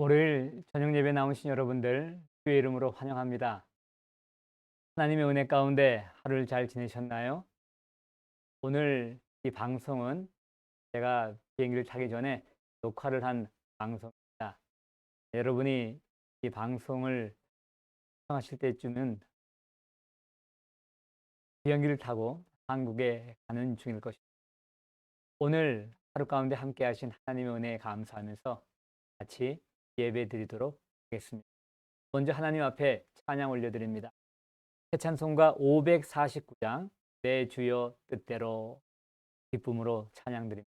월요일 저녁 예배 나오신 여러분들 주의 이름으로 환영합니다. 하나님의 은혜 가운데 하루를 잘 지내셨나요? 오늘 이 방송은 제가 비행기를 타기 전에 녹화를 한 방송입니다. 여러분이 이 방송을 시청하실 때쯤은 비행기를 타고 한국에 가는 중일 것입니다. 오늘 하루 가운데 함께 하신 하나님의 은혜에 감사하면서 같이 예배 드리도록 하겠습니다. 먼저 하나님 앞에 찬양 올려드립니다. 찬송가 549장 내 주여 뜻대로 기쁨으로 찬양드립니다.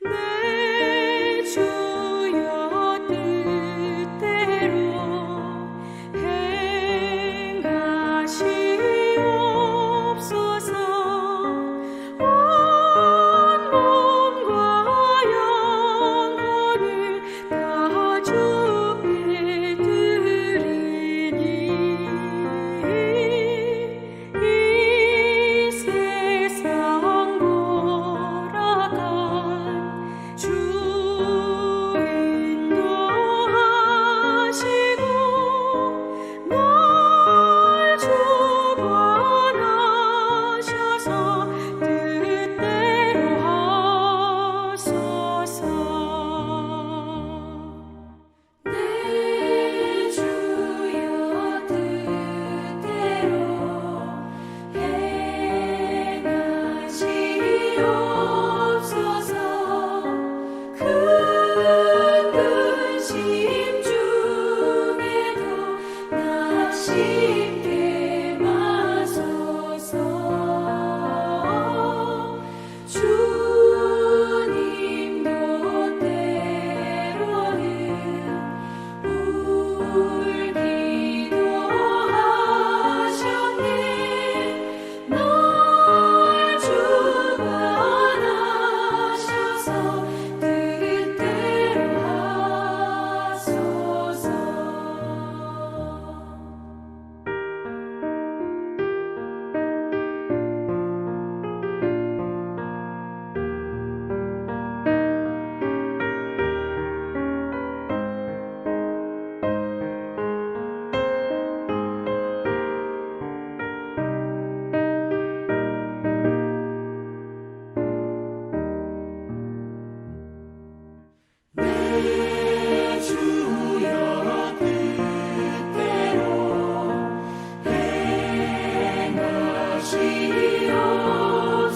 내 주여 뜻대로 행하시옵소서. 온 몸과 영혼을 다 주께 드리니 이 세상 돌아가 주 인도하시고 널 주관하셔서 뜻대로 하소서. 내 주여 뜻대로 행하시옵소서. 큰 근심 중에도 나 쉽게 마소서. 주님도 때로는 울기도 하셨네. 널 주관하셔서 뜻대로 하소서. 내 주여 뜻대로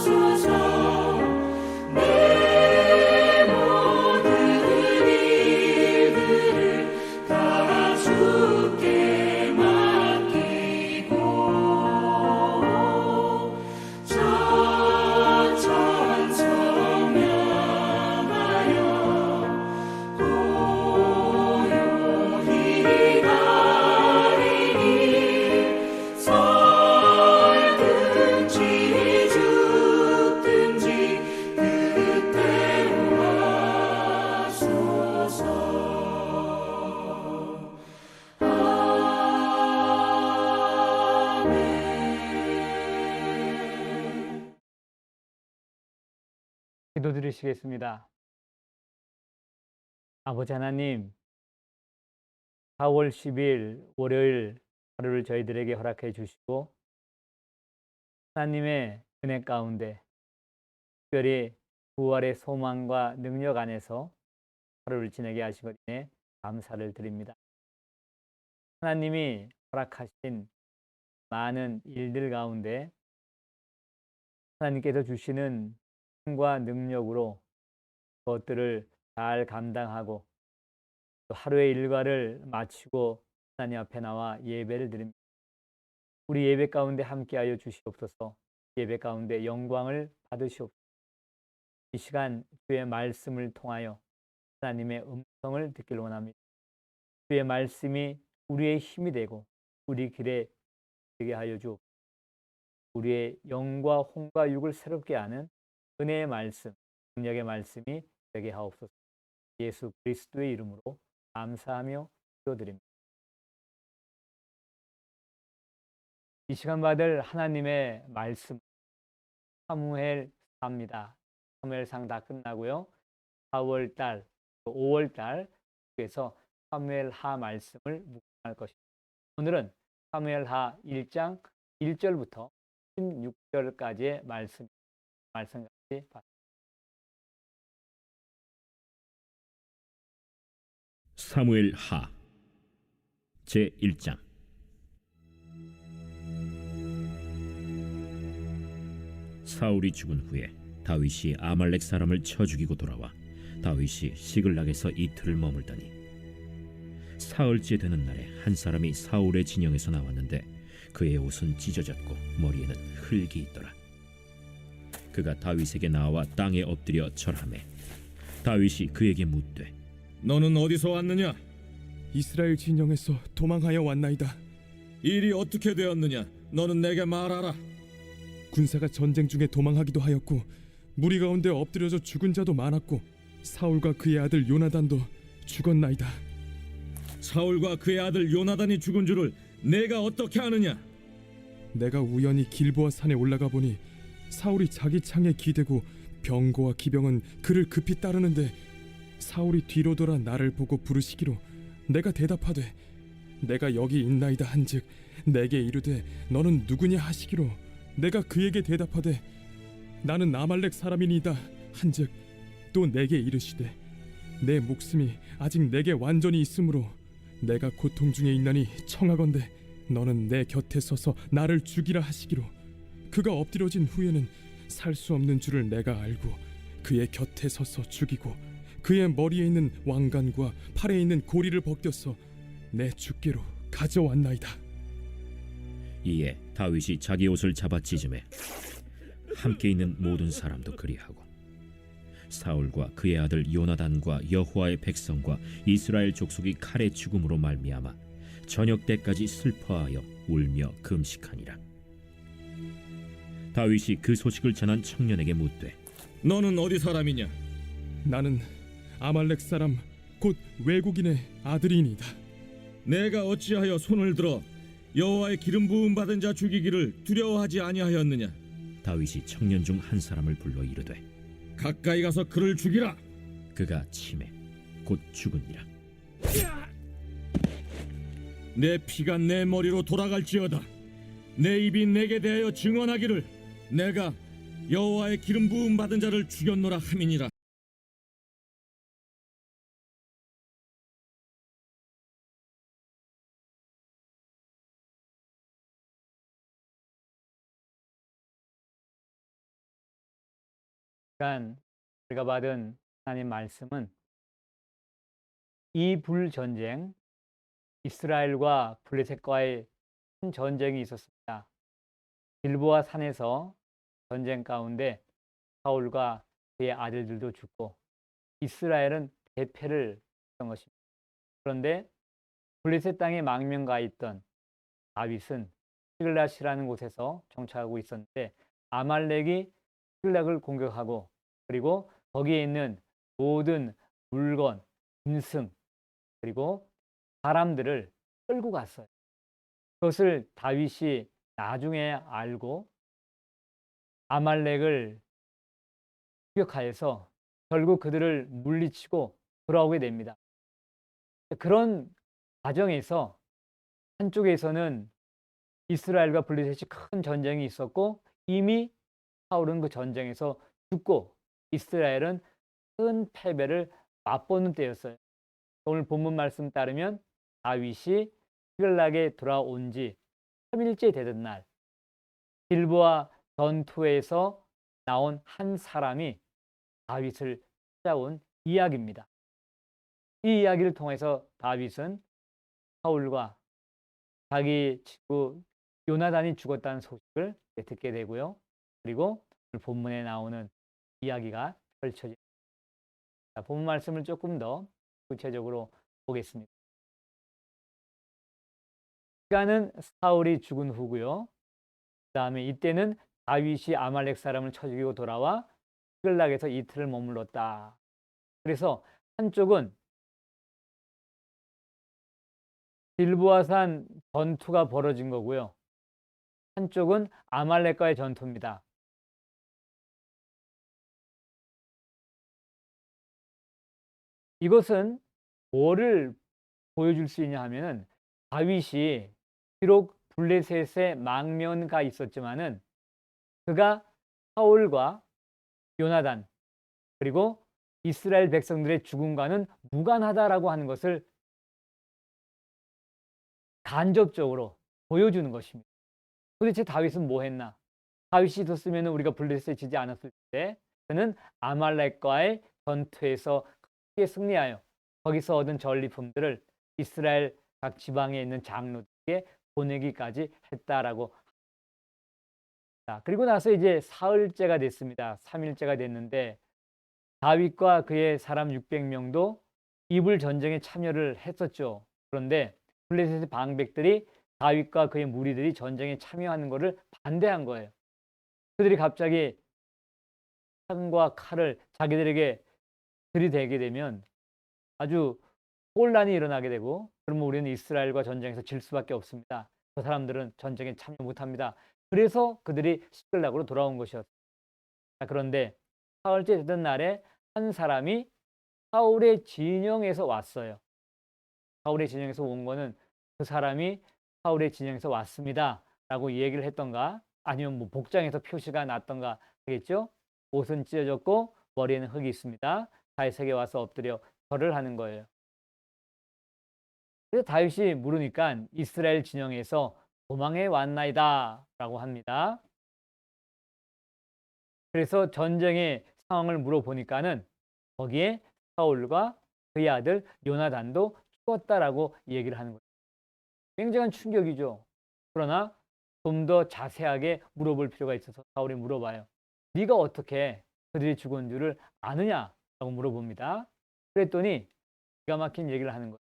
행하시옵소서. 내 모든 일들을 다 주께 맡기고 천천성명하여 고요히 가리니 살든지 죽든지 뜻대로 하소서. 아멘. 기도드리시겠습니다. 아버지 하나님, 4월 10일 월요일 하루를 저희들에게 허락해 주시고 하나님의 은혜 가운데 특별히 부활의 소망과 능력 안에서 하루를 지내게 하신 것 인해 감사를 드립니다. 하나님이 허락하신 많은 일들 가운데 하나님께서 주시는 힘과 능력으로 그것들을 잘 감당하고 또 하루의 일과를 마치고 하나님 앞에 나와 예배를 드립니다. 우리 예배 가운데 함께하여 주시옵소서. 예배 가운데 영광을 받으시옵소서. 이 시간 주의 말씀을 통하여 하나님의 음성을 듣기를 원합니다. 주의 말씀이 우리의 힘이 되고 우리 길에 되게 하여 주옵소서. 우리의 영과 혼과 육을 새롭게 하는 은혜의 말씀, 능력의 말씀이 되게 하옵소서. 예수 그리스도의 이름으로 감사하며 기도드립니다. 이 시간 받을 하나님의 말씀 사무엘사입니다. 사무엘상 다 끝나고요. 4월달, 5월달 에서 사무엘하 말씀을 묵상할 것입니다. 오늘은 사무엘하 1장 1절부터 16절까지의 말씀 같이 봤습니다. 사무엘하 제1장. 사울이 죽은 후에 다윗이 아말렉 사람을 쳐 죽이고 돌아와 다윗이 시글락에서 이틀을 머물더니 사흘째 되는 날에 한 사람이 사울의 진영에서 나왔는데 그의 옷은 찢어졌고 머리에는 흙이 있더라. 그가 다윗에게 나와 땅에 엎드려 절하매 다윗이 그에게 묻되 너는 어디서 왔느냐? 이스라엘 진영에서 도망하여 왔나이다. 일이 어떻게 되었느냐? 너는 내게 말하라. 군사가 전쟁 중에 도망하기도 하였고 무리 가운데 엎드려져 죽은 자도 많았고 사울과 그의 아들 요나단도 죽었나이다. 사울과 그의 아들 요나단이 죽은 줄을 내가 어떻게 아느냐? 내가 우연히 길보아 산에 올라가 보니 사울이 자기 창에 기대고 병거와 기병은 그를 급히 따르는데 사울이 뒤로 돌아 나를 보고 부르시기로 내가 대답하되 내가 여기 있나이다 한즉 내게 이르되 너는 누구냐 하시기로 내가 그에게 대답하되 나는 아말렉 사람이니이다 한즉 또 내게 이르시되 내 목숨이 아직 내게 완전히 있으므로 내가 고통 중에 있나니 청하건대 너는 내 곁에 서서 나를 죽이라 하시기로 그가 엎드려진 후에는 살 수 없는 줄을 내가 알고 그의 곁에 서서 죽이고 그의 머리에 있는 왕관과 팔에 있는 고리를 벗겨서 내 주께로 가져왔나이다. 이에 다윗이 자기 옷을 잡아 찢음에 함께 있는 모든 사람도 그리하고 사울과 그의 아들 요나단과 여호와의 백성과 이스라엘 족속이 칼의 죽음으로 말미암아 저녁 때까지 슬퍼하여 울며 금식하니라. 다윗이 그 소식을 전한 청년에게 묻되 너는 어디 사람이냐? 나는 아말렉 사람 곧 외국인의 아들이니이다. 내가 어찌하여 손을 들어 여호와의 기름 부음 받은 자 죽이기를 두려워하지 아니하였느냐? 다윗이 청년 중 한 사람을 불러 이르되 가까이 가서 그를 죽이라. 그가 치매 곧 죽으니라. 내 피가 내 머리로 돌아갈지어다. 내 입이 내게 대하여 증언하기를 내가 여호와의 기름 부음 받은 자를 죽였노라 함이니라. 그러니까 우리가 받은 하나님 말씀은 이 불전쟁, 이스라엘과 블레셋과의 큰 전쟁이 있었습니다. 길보아 산에서 전쟁 가운데 사울과 그의 아들들도 죽고 이스라엘은 대패를 했던 것입니다. 그런데 블레셋 땅에 망명가 있던 다윗은 시글랏이라는 곳에서 정착하고 있었는데 아말렉이 시글락을 공격하고 그리고 거기에 있는 모든 물건, 짐승 그리고 사람들을 끌고 갔어요. 그것을 다윗이 나중에 알고 아말렉을 추격하여서 결국 그들을 물리치고 돌아오게 됩니다. 그런 과정에서 한쪽에서는 이스라엘과 블레셋이 큰 전쟁이 있었고 이미 사울은 그 전쟁에서 죽고 이스라엘은 큰 패배를 맛보는 때였어요. 오늘 본문 말씀 따르면 다윗이 시글락에 돌아온 지 3일째 되던 날 길보아 전투에서 나온 한 사람이 다윗을 찾아온 이야기입니다. 이 이야기를 통해서 다윗은 사울과 자기 친구 요나단이 죽었다는 소식을 듣게 되고요. 그리고 오늘 본문에 나오는 이야기가 펼쳐집니다. 본문 말씀을 조금 더 구체적으로 보겠습니다. 시간은 사울이 죽은 후고요. 그다음에 이때는 다윗이 아말렉 사람을 쳐 죽이고 돌아와 시글락에서 이틀을 머물렀다. 그래서 한쪽은 길보아산 전투가 벌어진 거고요. 한쪽은 아말렉과의 전투입니다. 이것은 뭐를 보여줄 수 있냐 하면은 다윗이 비록 블레셋에 망명가 있었지만은 그가 사울과 요나단 그리고 이스라엘 백성들의 죽음과는 무관하다라고 하는 것을 간접적으로 보여주는 것입니다. 도대체 다윗은 뭐 했나? 다윗이 있었으면 우리가 블레셋에 지지 않았을 때 그는 아말렉과의 전투에서 크게 승리하여 거기서 얻은 전리품들을 이스라엘 각 지방에 있는 장로들에게 보내기까지 했다라고. 자, 그리고 나서 이제 사흘째가 됐습니다. 3일째가 됐는데 다윗과 그의 사람 600명도 이불 전쟁에 참여를 했었죠. 그런데 블레셋의 방백들이 다윗과 그의 무리들이 전쟁에 참여하는 것을 반대한 거예요. 그들이 갑자기 창과 칼을 자기들에게 들이대게 되면 아주 혼란이 일어나게 되고, 그러면 우리는 이스라엘과 전쟁에서 질 수밖에 없습니다. 그 사람들은 전쟁에 참여 못합니다. 그래서 그들이 시글락으로 돌아온 것이었습니다. 그런데 사흘째 되던 날에 한 사람이 사울의 진영에서 왔어요. 사울의 진영에서 온 거는 그 사람이 사울의 진영에서 왔습니다 라고 얘기를 했던가, 아니면 뭐 복장에서 표시가 났던가 하겠죠. 옷은 찢어졌고 머리에는 흙이 있습니다. 다윗에게 와서 엎드려 절을 하는 거예요. 그래서 다윗이 물으니까 이스라엘 진영에서 도망해 왔나이다 라고 합니다. 그래서 전쟁의 상황을 물어보니까는 거기에 사울과 그의 아들 요나단도 죽었다라고 얘기를 하는 거예요. 굉장한 충격이죠. 그러나 좀 더 자세하게 물어볼 필요가 있어서 사울이 물어봐요. 네가 어떻게 그들이 죽은 줄을 아느냐라고 물어봅니다. 그랬더니 기가 막힌 얘기를 하는 거예요.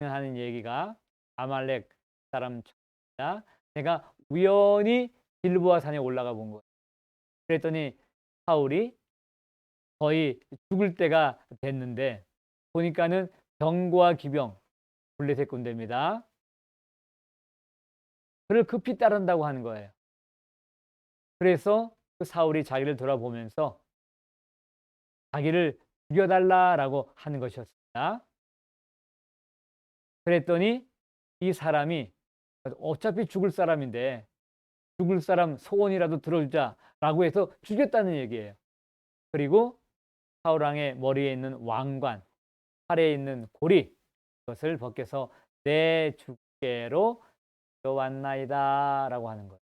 하는 얘기가 아말렉 사람입니다. 내가 우연히 길보아 산에 올라가 본 거예요. 그랬더니 사울이 거의 죽을 때가 됐는데 보니까는 병과 기병, 블레셋 군대입니다. 그를 급히 따른다고 하는 거예요. 그래서 그 사울이 자기를 돌아보면서 자기를 죽여달라라고 하는 것이었습니다. 그랬더니 이 사람이 어차피 죽을 사람인데 죽을 사람 소원이라도 들어주자라고 해서 죽였다는 얘기예요. 그리고 사울 왕의 머리에 있는 왕관, 팔에 있는 고리, 그것을 벗겨서 내 주께로 왔나이다 라고 하는 거예요.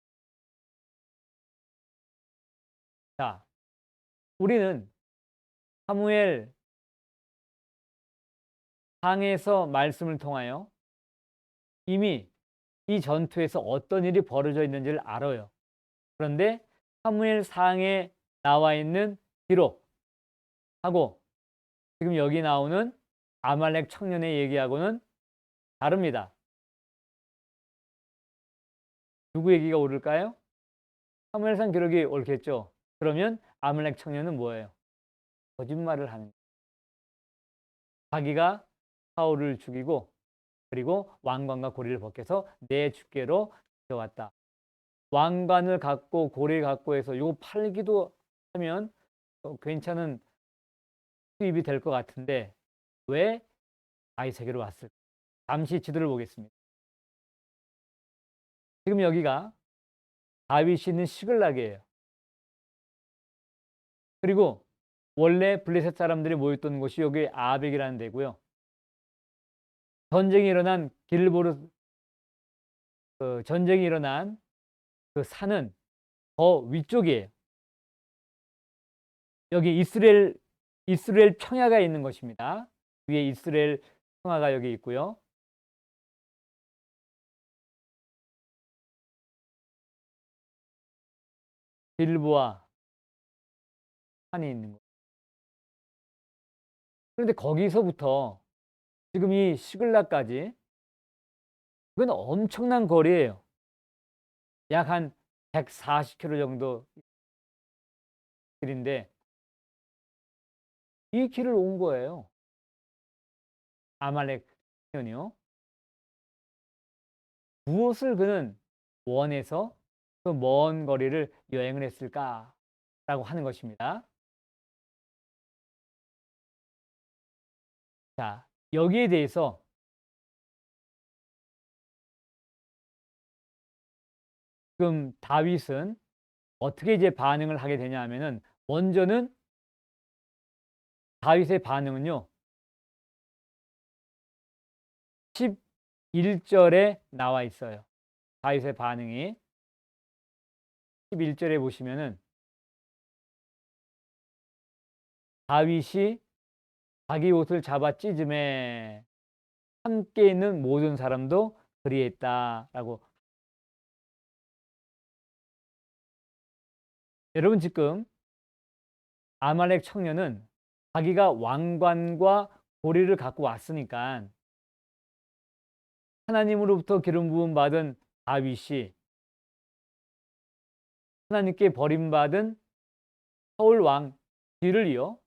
자, 우리는 사무엘 상에서 말씀을 통하여 이미 이 전투에서 어떤 일이 벌어져 있는지를 알아요. 그런데 사무엘 상에 나와 있는 기록하고 지금 여기 나오는 아말렉 청년의 얘기하고는 다릅니다. 누구 얘기가 옳을까요? 사무엘상 기록이 옳겠죠. 그러면 아말렉 청년은 뭐예요? 거짓말을 하는 거예요. 자기가 사울을 죽이고 그리고 왕관과 고리를 벗겨서 내 주께로 데려왔다. 왕관을 갖고 고리를 갖고 해서 이거 팔기도 하면 괜찮은 수입이 될 것 같은데 왜 다윗에게로 왔을까? 잠시 지도를 보겠습니다. 지금 여기가 다윗이 있는 시글락이에요. 그리고 원래 블레셋 사람들이 모였던 곳이 여기 아벡이라는 데고요. 전쟁이 일어난 전쟁이 일어난 그 산은 더 위쪽이에요. 여기 이스라엘 평야가 있는 것입니다. 위에 이스라엘 평야가 여기 있고요. 길보아 산이 있는 거예요. 그런데 거기서부터 지금 이 시글락까지 그건 엄청난 거리예요. 약 한 140km 정도 길인데 이 길을 온 거예요. 아말렉 청년이요. 무엇을 그는 원해서 그 먼 거리를 여행을 했을까라고 하는 것입니다. 자, 여기에 대해서 지금 다윗은 어떻게 이제 반응을 하게 되냐 하면은 먼저는 다윗의 반응은요. 11절에 나와 있어요. 다윗의 반응이 11절에 보시면은 다윗이 자기 옷을 잡아 찢음에 함께 있는 모든 사람도 그리했다라고. 여러분 지금 아말렉 청년은 자기가 왕관과 고리를 갖고 왔으니까 하나님으로부터 기름 부음 받은 다윗이 하나님께 버림받은 사울 왕 뒤를 이어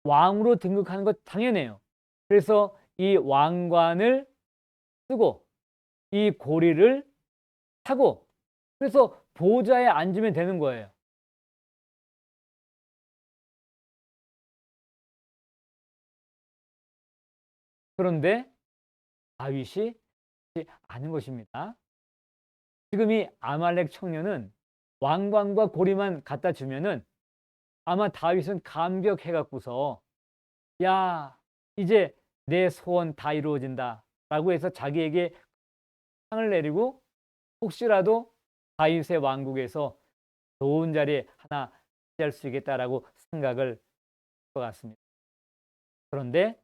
왕으로 등극하는 것 당연해요. 그래서 이 왕관을 쓰고 이 고리를 타고 그래서 보좌에 앉으면 되는 거예요. 그런데 다윗이 그렇지 않은 것입니다. 지금 이 아말렉 청년은 왕관과 고리만 갖다 주면은 아마 다윗은 감격해 갖고서 야, 이제 내 소원 다 이루어진다 라고 해서 자기에게 상을 내리고 혹시라도 다윗의 왕국에서 좋은 자리에 하나 차지할 수 있겠다라고 생각을 할 것 같습니다. 그런데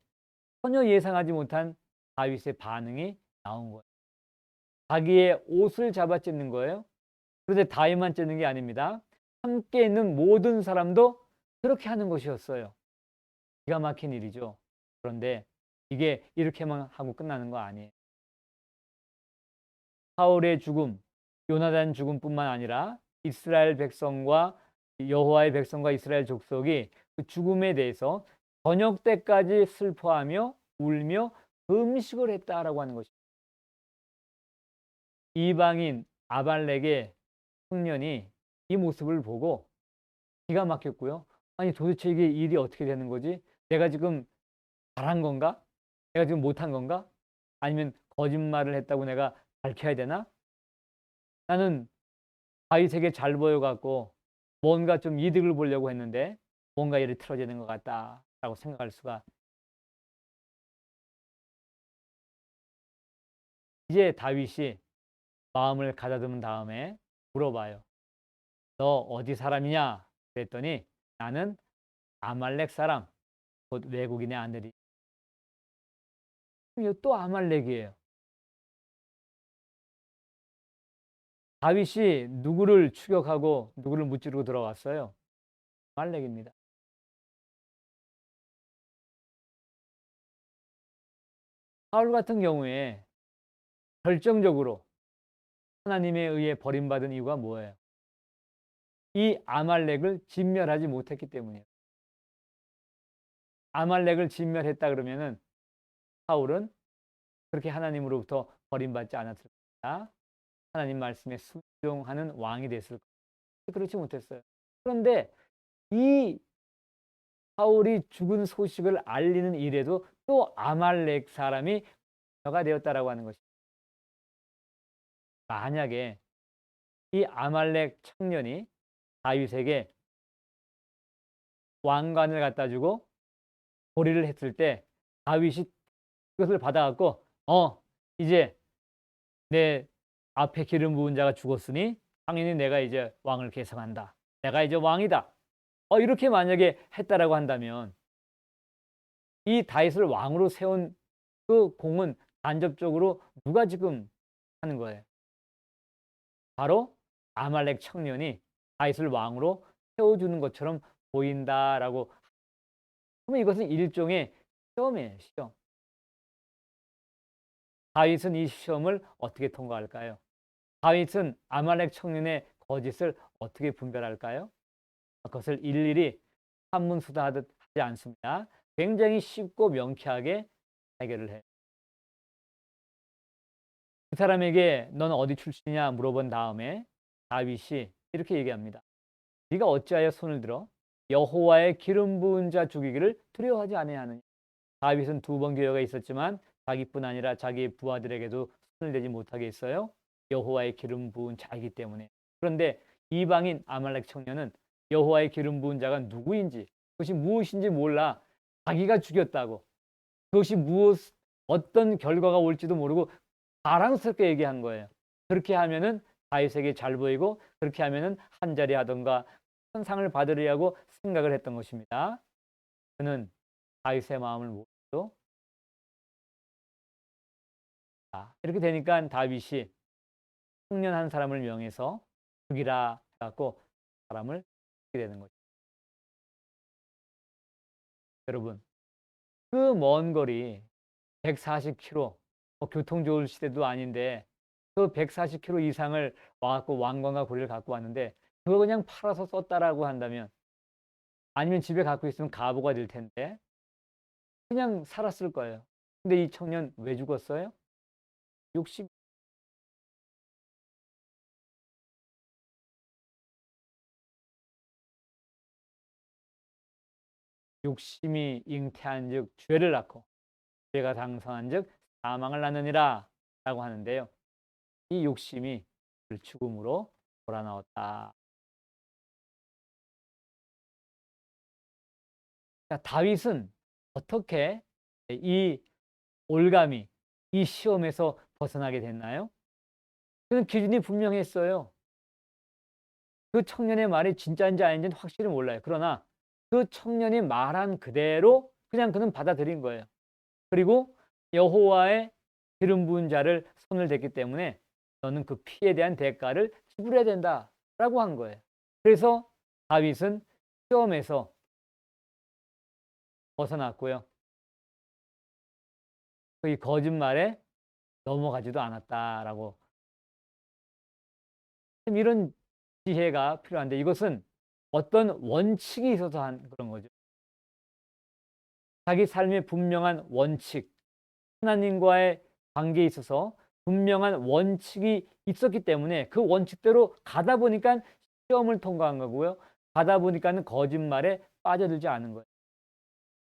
전혀 예상하지 못한 다윗의 반응이 나온 거예요. 자기의 옷을 잡아 찢는 거예요. 그런데 다윗만 찢는 게 아닙니다. 함께 있는 모든 사람도 그렇게 하는 것이었어요. 기가 막힌 일이죠. 그런데 이게 이렇게만 하고 끝나는 거 아니에요. 사울의 죽음, 요나단 죽음뿐만 아니라 이스라엘 백성과 여호와의 백성과 이스라엘 족속이 그 죽음에 대해서 저녁 때까지 슬퍼하며 울며 금식을 했다라고 하는 것입니다. 이방인 아발렉의 청년이 이 모습을 보고 기가 막혔고요. 아니 도대체 이게 일이 어떻게 되는 거지? 내가 지금 잘한 건가? 내가 지금 못한 건가? 아니면 거짓말을 했다고 내가 밝혀야 되나? 나는 다윗에게 잘 보여갖고 뭔가 좀 이득을 보려고 했는데 뭔가 일이 틀어지는 것 같다라고 생각할 수가. 이제 다윗이 마음을 가다듬은 다음에 물어봐요. 너 어디 사람이냐? 그랬더니 나는 아말렉 사람, 곧 외국인의 아들이. 또 아말렉이에요. 다윗이 누구를 추격하고 누구를 무찌르고 들어왔어요? 아말렉입니다. 사울 같은 경우에 결정적으로 하나님에 의해 버림받은 이유가 뭐예요? 이 아말렉을 진멸하지 못했기 때문이에요. 아말렉을 진멸했다 그러면은 사울은 그렇게 하나님으로부터 버림받지 않았을 겁니다. 하나님 말씀에 순종하는 왕이 됐을 겁니다. 그렇지 못했어요. 그런데 이 사울이 죽은 소식을 알리는 일에도 또 아말렉 사람이 가 되었다라고 하는 것입니다. 만약에 이 아말렉 청년이 다윗에게 왕관을 갖다 주고 고리를 했을 때 다윗이 그것을 받아갖고 이제 내 앞에 기름 부은 자가 죽었으니 당연히 내가 이제 왕을 계승한다. 내가 이제 왕이다. 이렇게 만약에 했다라고 한다면 이 다윗을 왕으로 세운 그 공은 간접적으로 누가 지금 하는 거예요? 바로 아말렉 청년이 다윗을 왕으로 세워주는 것처럼 보인다라고. 그러면 이것은 일종의 시험이에요. 시험. 다윗은 이 시험을 어떻게 통과할까요? 다윗은 아말렉 청년의 거짓을 어떻게 분별할까요? 그것을 일일이 산문수다하듯 하지 않습니다. 굉장히 쉽고 명쾌하게 해결을 해요. 그 사람에게 넌 어디 출신이냐 물어본 다음에 다윗이 이렇게 얘기합니다. 네가 어찌하여 손을 들어 여호와의 기름 부은 자 죽이기를 두려워하지 아니하느냐. 다윗은 2번 기회가 있었지만 자기뿐 아니라 자기의 부하들에게도 손을 대지 못하게 했어요. 여호와의 기름 부은 자이기 때문에. 그런데 이방인 아말렉 청년은 여호와의 기름 부은 자가 누구인지, 그것이 무엇인지 몰라 자기가 죽였다고, 그것이 어떤 결과가 올지도 모르고 자랑스럽게 얘기한 거예요. 그렇게 하면은 다윗에게 잘 보이고, 그렇게 하면은 한 자리 하던가 큰 상을 받으리라고 생각을 했던 것입니다. 그는 다윗의 마음을 모르고, 이렇게 되니까 다윗이 청년 한 사람을 명해서 죽이라 해갖고 사람을 죽이게 되는 거죠. 여러분, 그 먼 거리 140km, 교통 좋을 시대도 아닌데 그 140km 이상을 와갖고 왕관과 고리를 갖고 왔는데 그거 그냥 팔아서 썼다라고 한다면, 아니면 집에 갖고 있으면 가보가 될 텐데 그냥 살았을 거예요. 근데 이 청년 왜 죽었어요? 욕심. 욕심이 잉태한즉 죄를 낳고 죄가 장성한즉 사망을 낳느니라 라고 하는데요. 이 욕심이 그를 죽음으로 몰아넣었다. 자, 다윗은 어떻게 이 올감이, 이 시험에서 벗어나게 됐나요? 그는 기준이 분명했어요. 그 청년의 말이 진짜인지 아닌지는 확실히 몰라요. 그러나 그 청년이 말한 그대로 그냥 그는 받아들인 거예요. 그리고 여호와의 기름 부은 자를 손을 댔기 때문에 너는 그 피에 대한 대가를 지불해야 된다라고 한 거예요. 그래서 다윗은 시험에서 벗어났고요. 이 거짓말에 넘어가지도 않았다라고. 이런 지혜가 필요한데 이것은 어떤 원칙이 있어서 한 그런 거죠. 자기 삶의 분명한 원칙, 하나님과의 관계에 있어서 분명한 원칙이 있었기 때문에 그 원칙대로 가다 보니까 시험을 통과한 거고요. 가다 보니까는 거짓말에 빠져들지 않은 거예요.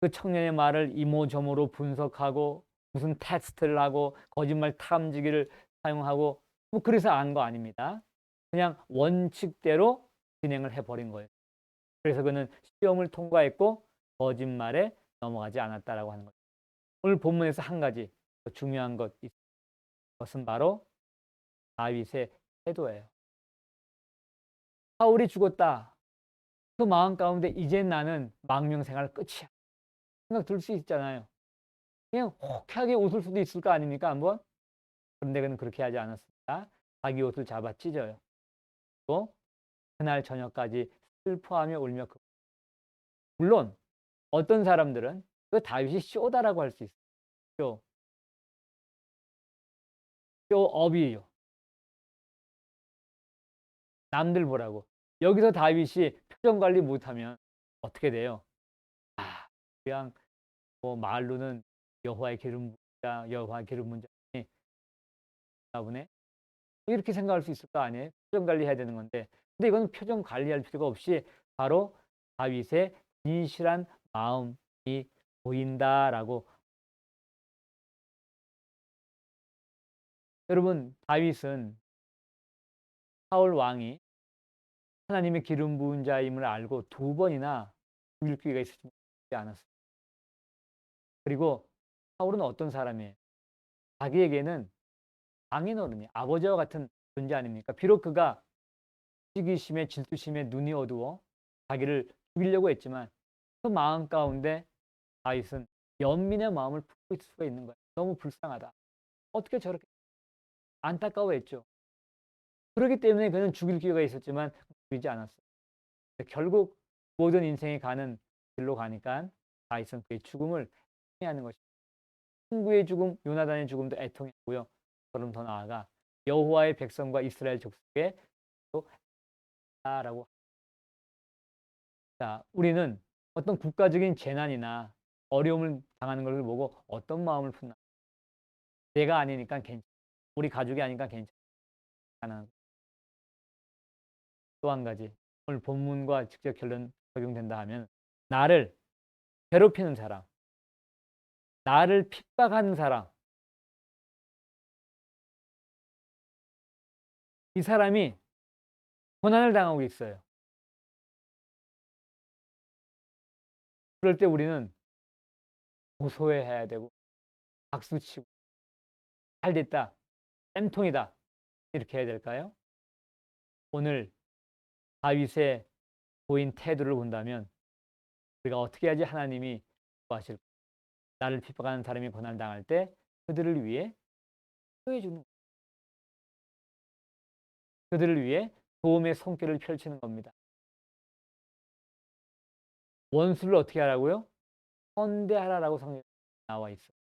그 청년의 말을 이모저모로 분석하고 무슨 테스트를 하고 거짓말 탐지기를 사용하고 뭐 그래서 안 거 아닙니다. 그냥 원칙대로 진행을 해버린 거예요. 그래서 그는 시험을 통과했고 거짓말에 넘어가지 않았다라고 하는 거죠. 오늘 본문에서 한 가지 더 중요한 것은 바로 다윗의 태도예요. 사울이 죽었다. 그 마음 가운데 이제 나는 망명생활 끝이야 생각 들 수 있잖아요. 그냥 호쾌하게 웃을 수도 있을 거 아닙니까 한번? 그런데 그는 그렇게 하지 않았습니다. 자기 옷을 잡아 찢어요. 또 그날 저녁까지 슬퍼하며 울며 물론 어떤 사람들은 그 다윗이 쇼다라고 할 수 있어요. 쇼업이에요. 남들 보라고. 여기서 다윗이 표정 관리 못하면 어떻게 돼요? 그냥 뭐 말로는 여호와의 기름 부자, 여호와의 기름 부은 자니 보네. 이렇게 생각할 수 있을 거 아니에요? 표정 관리해야 되는 건데. 근데 이건 표정 관리할 필요가 없이 바로 다윗의 진실한 마음이 보인다라고. 여러분, 다윗은 사울 왕이 하나님의 기름 부은 자임을 알고 2번이나 죽일 기회가 있지 않았어요. 그리고 사울은 어떤 사람이에요? 자기에게는 장인어른이 아버지와 같은 존재 아닙니까? 비록 그가 시기심에 질투심에 눈이 어두워 자기를 죽이려고 했지만 그 마음 가운데 다윗은 연민의 마음을 품고 있을 수가 있는 거예요. 너무 불쌍하다. 어떻게 저렇게 안타까워했죠. 그렇기 때문에 그는 죽일 기회가 있었지만 죽이지 않았어요. 결국 모든 인생이 가는 길로 가니까 다윗은 그의 죽음을 행하는 것입니다. 친구의 죽음, 요나단의 죽음도 애통했고요. 그럼 더 나아가 여호와의 백성과 이스라엘 족속에 또 라고. 자, 우리는 어떤 국가적인 재난이나 어려움을 당하는 걸 보고 어떤 마음을 품나? 내가 아니니까 괜찮아. 우리 가족이 아니니까 괜찮아. 또 한 가지, 오늘 본문과 직접 결론 적용된다 하면 나를 괴롭히는 사람, 나를 핍박하는 사람, 이 사람이 고난을 당하고 있어요. 그럴 때 우리는 고소해야 되고 박수치고 잘 됐다, 쌤통이다 이렇게 해야 될까요? 오늘 다윗의 보인 태도를 본다면 우리가 어떻게 해야지 하나님이 좋아하실까? 나를 핍박하는 사람이 고난을 당할 때 그들을 위해 기도해 주는 거예요. 그들을 위해 도움의 손길을 펼치는 겁니다. 원수를 어떻게 하라고요? 선대하라라고 성경에 나와 있어요.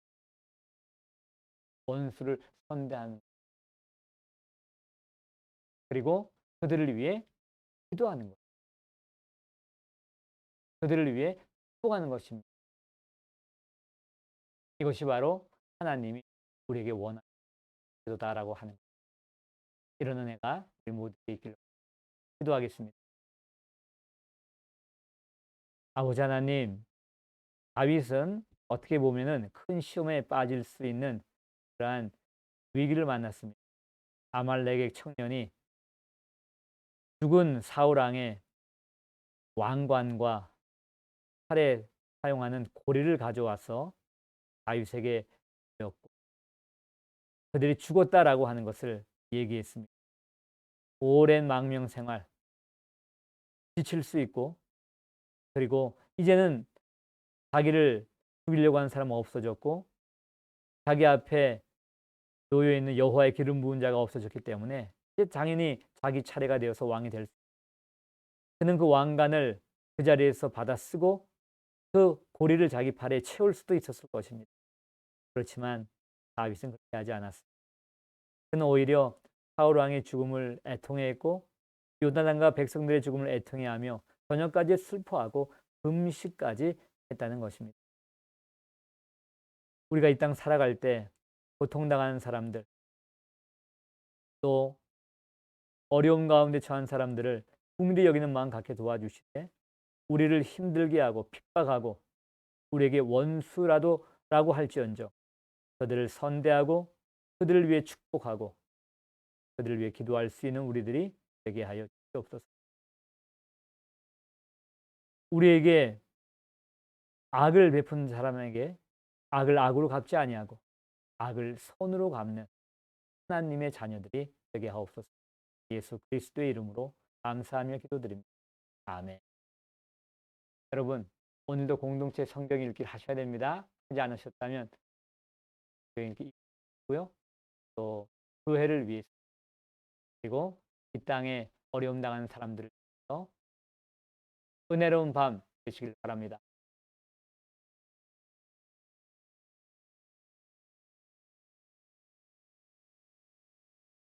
원수를 선대하는, 그리고 그들을 위해 기도하는 것, 그들을 위해 축복하는 것입니다. 이것이 바로 하나님이 우리에게 원하는 기도다라고 하는 것. 이런 은혜가 우리 모두에게 있기를 기도하겠습니다. 아버지 하나님, 다윗은 어떻게 보면은 큰 시험에 빠질 수 있는 그러한 위기를 만났습니다. 아말렉의 청년이 죽은 사울 왕의 왕관과 칼에 사용하는 고리를 가져와서 다윗에게 주었고, 그들이 죽었다라고 하는 것을 얘기했습니다. 오랜 망명 생활, 지칠 수 있고, 그리고 이제는 자기를 죽이려고 하는 사람은 없어졌고, 자기 앞에 놓여 있는 여호와의 기름 부은 자가 없어졌기 때문에 이제 당연히 자기 차례가 되어서 왕이 될 수. 그는 그 왕관을 그 자리에서 받아 쓰고 그 고리를 자기 팔에 채울 수도 있었을 것입니다. 그렇지만 다윗은 그렇게 하지 않았습니다. 그는 오히려 사울 왕의 죽음을 애통해했고 요나단과 백성들의 죽음을 애통해하며 저녁까지 슬퍼하고 금식까지 했다는 것입니다. 우리가 이 땅 살아갈 때 고통당하는 사람들, 또 어려움 가운데 처한 사람들을 긍휼히 여기는 마음 갖게 도와주시되, 우리를 힘들게 하고 핍박하고 우리에게 원수라도라고 할지언정 그들을 선대하고 그들을 위해 축복하고 그들을 위해 기도할 수 있는 우리들이 되게 하여 주옵소서. 우리에게 악을 베푼 사람에게 악을 악으로 갚지 아니하고 악을 선으로 갚는 하나님의 자녀들이 되게 하옵소서. 예수 그리스도의 이름으로 감사하며 기도드립니다. 아멘. 여러분, 오늘도 공동체 성경 읽기를 하셔야 됩니다. 하지 않으셨다면 성경 읽기 있고요. 또 교회를 위해서, 그리고 이 땅에 어려움 당하는 사람들을 위해서 은혜로운 밤 되시길 바랍니다.